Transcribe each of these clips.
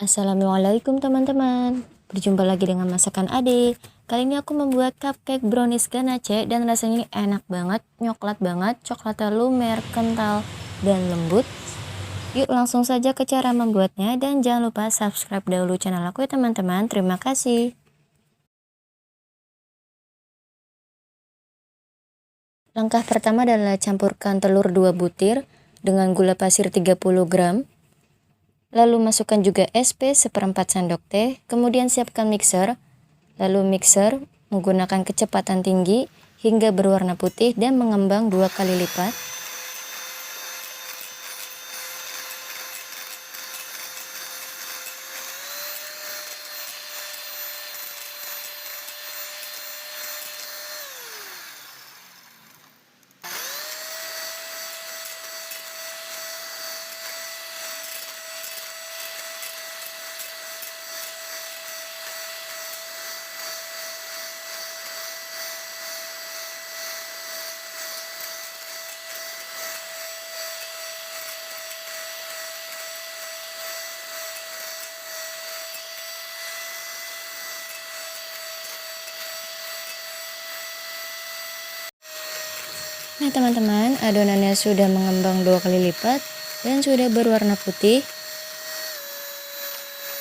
Assalamualaikum teman-teman. Berjumpa lagi dengan masakan Ade. Kali ini aku membuat cupcake brownies ganache dan rasanya ini enak banget, coklat banget, coklatnya lumer, kental, dan lembut. Yuk langsung saja ke cara membuatnya dan jangan lupa subscribe dahulu channel aku ya teman-teman. Terima kasih. Langkah pertama adalah campurkan telur 2 butir dengan gula pasir 30 gram. Lalu masukkan juga SP seperempat sendok teh, kemudian siapkan mixer, lalu mixer menggunakan kecepatan tinggi hingga berwarna putih dan mengembang 2 kali lipat. Nah teman-teman, adonannya sudah mengembang 2 kali lipat dan sudah berwarna putih.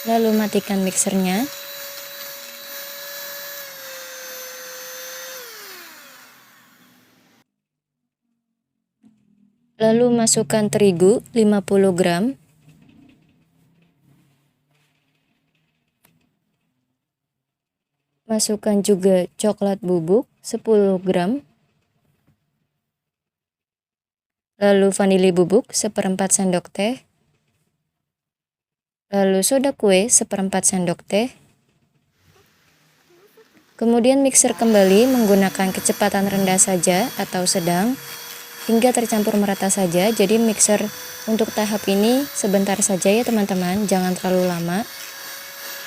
Lalu matikan mixernya. Lalu masukkan terigu 50 gram. Masukkan juga coklat bubuk 10 gram. Lalu vanili bubuk seperempat sendok teh. Lalu soda kue seperempat sendok teh. Kemudian mixer kembali menggunakan kecepatan rendah saja atau sedang hingga tercampur merata saja. Jadi mixer untuk tahap ini sebentar saja ya teman-teman, jangan terlalu lama.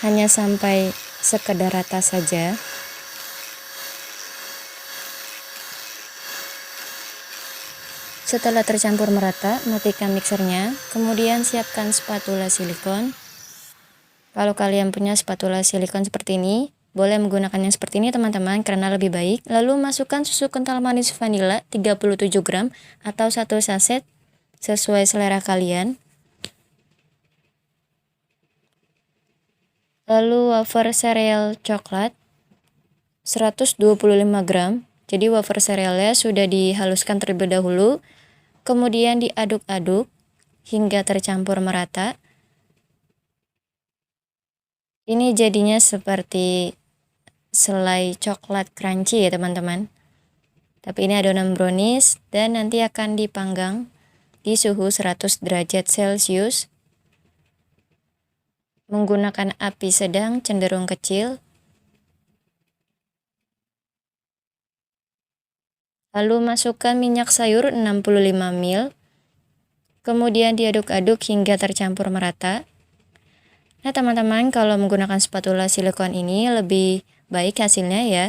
Hanya sampai sekedar rata saja. Setelah tercampur merata, matikan mixernya. Kemudian siapkan spatula silikon. Kalau kalian punya spatula silikon seperti ini, boleh menggunakan yang seperti ini teman-teman karena lebih baik. Lalu masukkan susu kental manis vanila 37 gram atau 1 saset sesuai selera kalian. Lalu wafer sereal coklat 125 gram. Jadi wafer serealnya sudah dihaluskan terlebih dahulu. Kemudian diaduk-aduk hingga tercampur merata. Ini jadinya seperti selai coklat crunchy ya teman-teman. Tapi ini adonan brownies dan nanti akan dipanggang di suhu 100 derajat Celcius. Menggunakan api sedang cenderung kecil. Lalu masukkan minyak sayur 65 ml. Kemudian diaduk-aduk hingga tercampur merata. Nah teman-teman, kalau menggunakan spatula silikon ini lebih baik hasilnya ya.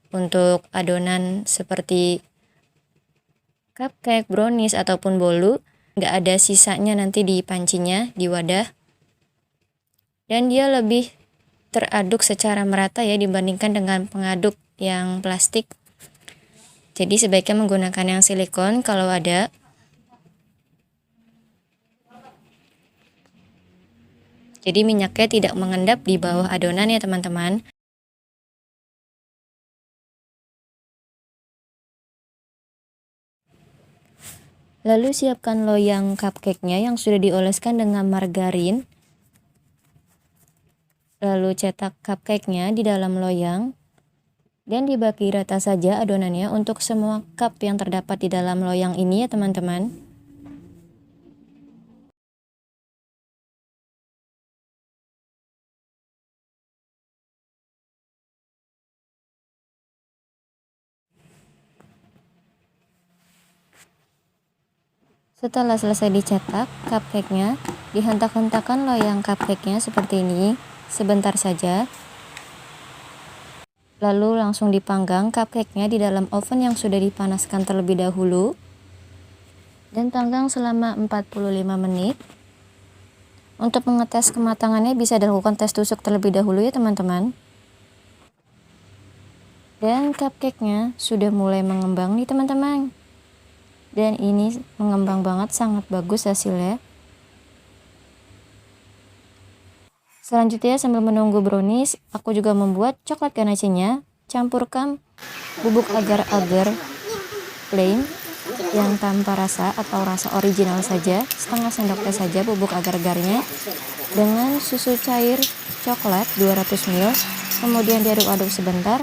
Untuk adonan seperti cupcake, brownies, ataupun bolu, nggak ada sisanya nanti di pancinya, di wadah. Dan dia lebih teraduk secara merata ya dibandingkan dengan pengaduk yang plastik. Jadi sebaiknya menggunakan yang silikon kalau ada. Jadi minyaknya tidak mengendap di bawah adonan ya teman-teman. Lalu siapkan loyang cupcake-nya yang sudah dioleskan dengan margarin. Lalu cetak cupcake-nya di dalam loyang. Dan dibagi rata saja adonannya untuk semua cup yang terdapat di dalam loyang ini ya teman-teman. Setelah selesai dicetak, cupcake-nya dihentak-hentakan loyang cupcake-nya seperti ini sebentar saja. Lalu langsung dipanggang cupcake-nya di dalam oven yang sudah dipanaskan terlebih dahulu. Dan panggang selama 45 menit. Untuk mengetes kematangannya bisa dilakukan tes tusuk terlebih dahulu ya teman-teman. Dan cupcake-nya sudah mulai mengembang nih teman-teman. Dan ini mengembang banget, sangat bagus hasilnya. Selanjutnya sambil menunggu brownies, aku juga membuat coklat ganache-nya. Campurkan bubuk agar-agar plain yang tanpa rasa atau rasa original saja, setengah sendok teh saja bubuk agar-agarnya, dengan susu cair coklat 200 ml. Kemudian diaduk-aduk sebentar,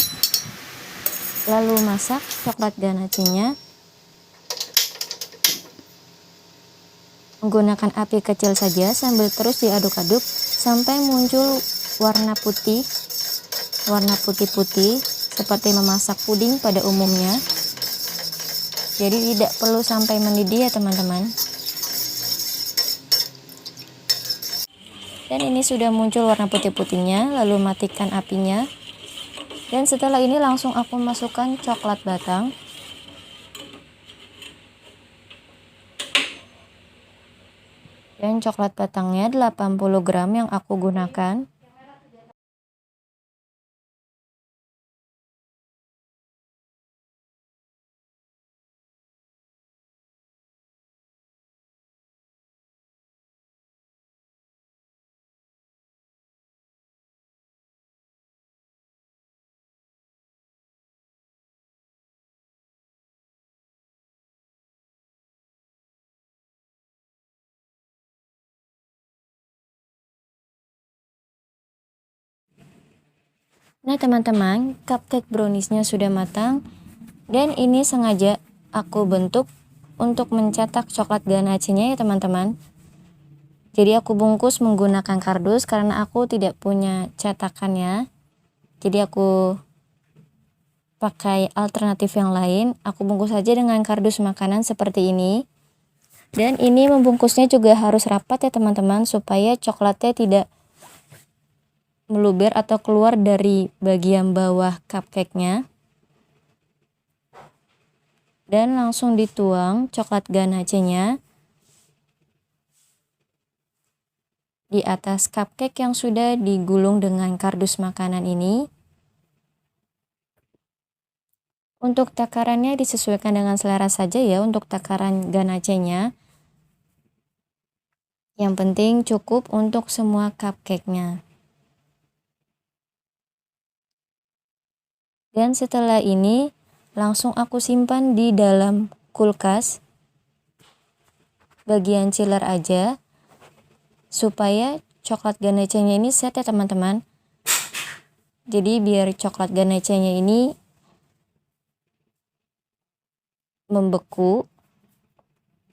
lalu masak coklat ganache-nya menggunakan api kecil saja sambil terus diaduk-aduk sampai muncul warna putih-putih seperti memasak puding pada umumnya. Jadi tidak perlu sampai mendidih ya teman-teman. Dan ini sudah muncul warna putih-putihnya, lalu matikan apinya. Dan setelah ini langsung aku masukkan coklat batang. Dan coklat batangnya 80 gram yang aku gunakan. Nah teman-teman, cupcake browniesnya sudah matang. Dan ini sengaja aku bentuk untuk mencetak coklat ganache-nya ya teman-teman. Jadi aku bungkus menggunakan kardus karena aku tidak punya cetakannya. Jadi aku pakai alternatif yang lain. Aku bungkus saja dengan kardus makanan seperti ini. Dan ini membungkusnya juga harus rapat ya teman-teman, supaya coklatnya tidak meluber atau keluar dari bagian bawah cupcake-nya. Dan langsung dituang coklat ganache-nya di atas cupcake yang sudah digulung dengan kardus makanan ini. Untuk takarannya disesuaikan dengan selera saja ya untuk takaran ganache-nya. Yang penting cukup untuk semua cupcake-nya. Dan setelah ini langsung aku simpan di dalam kulkas bagian chiller aja, supaya coklat ganache-nya ini set ya teman-teman. Jadi biar coklat ganache-nya ini membeku,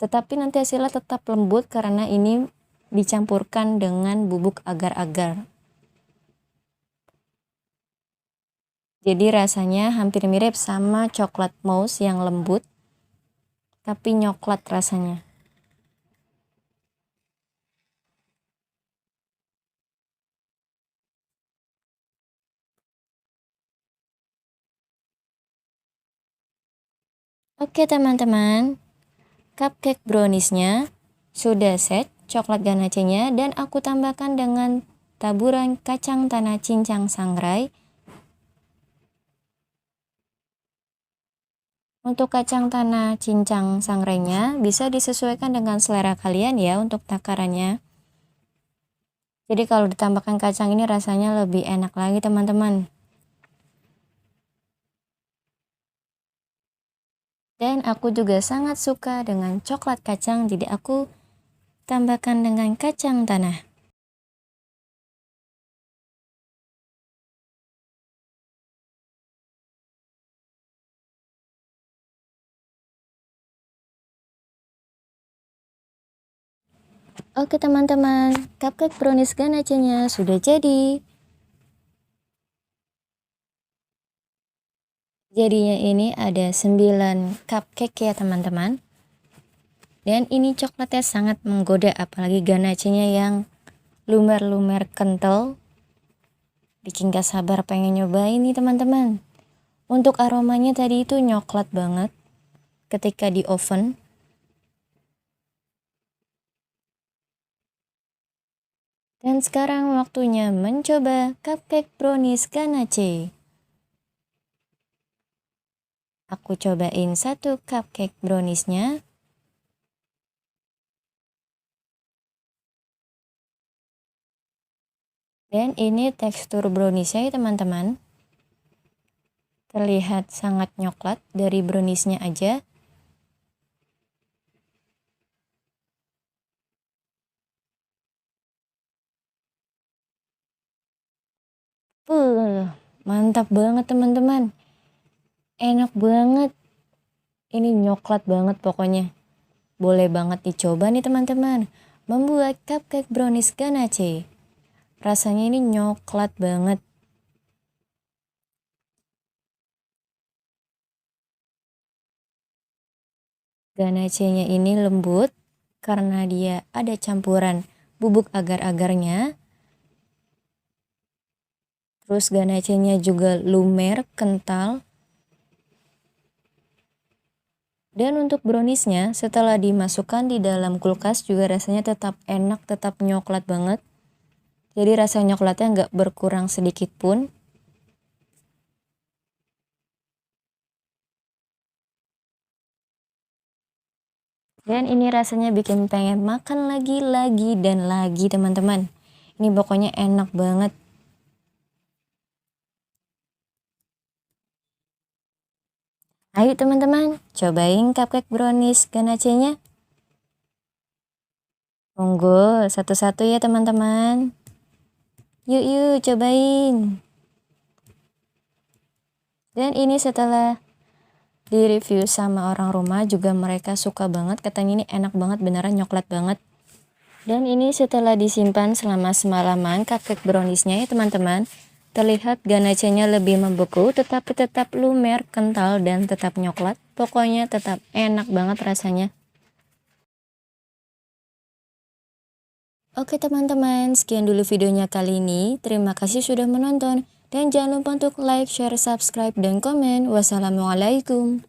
tetapi nanti hasilnya tetap lembut karena ini dicampurkan dengan bubuk agar-agar. Jadi rasanya hampir mirip sama coklat mousse yang lembut, tapi nyoklat rasanya. Oke teman-teman, cupcake browniesnya sudah set, coklat ganache-nya, dan aku tambahkan dengan taburan kacang tanah cincang sangrai. Untuk kacang tanah cincang sangrainya bisa disesuaikan dengan selera kalian ya untuk takarannya. Jadi kalau ditambahkan kacang ini rasanya lebih enak lagi teman-teman. Dan aku juga sangat suka dengan coklat kacang, jadi aku tambahkan dengan kacang tanah. Oke teman-teman, cupcake brownies ganache-nya sudah jadi. Jadinya ini ada 9 cupcake ya teman-teman. Dan ini coklatnya sangat menggoda, apalagi ganache-nya yang lumer-lumer kental. Bikin gak sabar pengen nyobain nih teman-teman. Untuk aromanya tadi itu nyoklat banget ketika di oven. Dan sekarang waktunya mencoba cupcake brownies ganache. Aku cobain satu cupcake browniesnya. Dan ini tekstur browniesnya ya teman-teman. Terlihat sangat nyoklat dari browniesnya aja. Mantap banget teman-teman. Enak banget. Ini nyoklat banget pokoknya. Boleh banget dicoba nih teman-teman. Membuat cupcake brownies ganache. Rasanya ini nyoklat banget. Ganache-nya ini lembut karena dia ada campuran bubuk agar-agarnya. Terus ganache-nya juga lumer, kental. Dan untuk browniesnya setelah dimasukkan di dalam kulkas juga rasanya tetap enak, tetap nyoklat banget. Jadi rasa nyoklatnya nggak berkurang sedikit pun. Dan ini rasanya bikin pengen makan lagi dan lagi teman-teman. Ini pokoknya enak banget. Ayo teman-teman, cobain cupcake brownies ganache-nya. Monggo, satu-satu ya teman-teman. Yuk, cobain. Dan ini setelah di-review sama orang rumah juga mereka suka banget. Katanya ini enak banget, beneran nyoklat banget. Dan ini setelah disimpan selama semalaman cupcake browniesnya ya teman-teman. Terlihat ganache-nya lebih membeku, tetapi tetap lumer, kental, dan tetap nyoklat. Pokoknya tetap enak banget rasanya. Oke teman-teman, sekian dulu videonya kali ini. Terima kasih sudah menonton. Dan jangan lupa untuk like, share, subscribe, dan komen. Wassalamualaikum.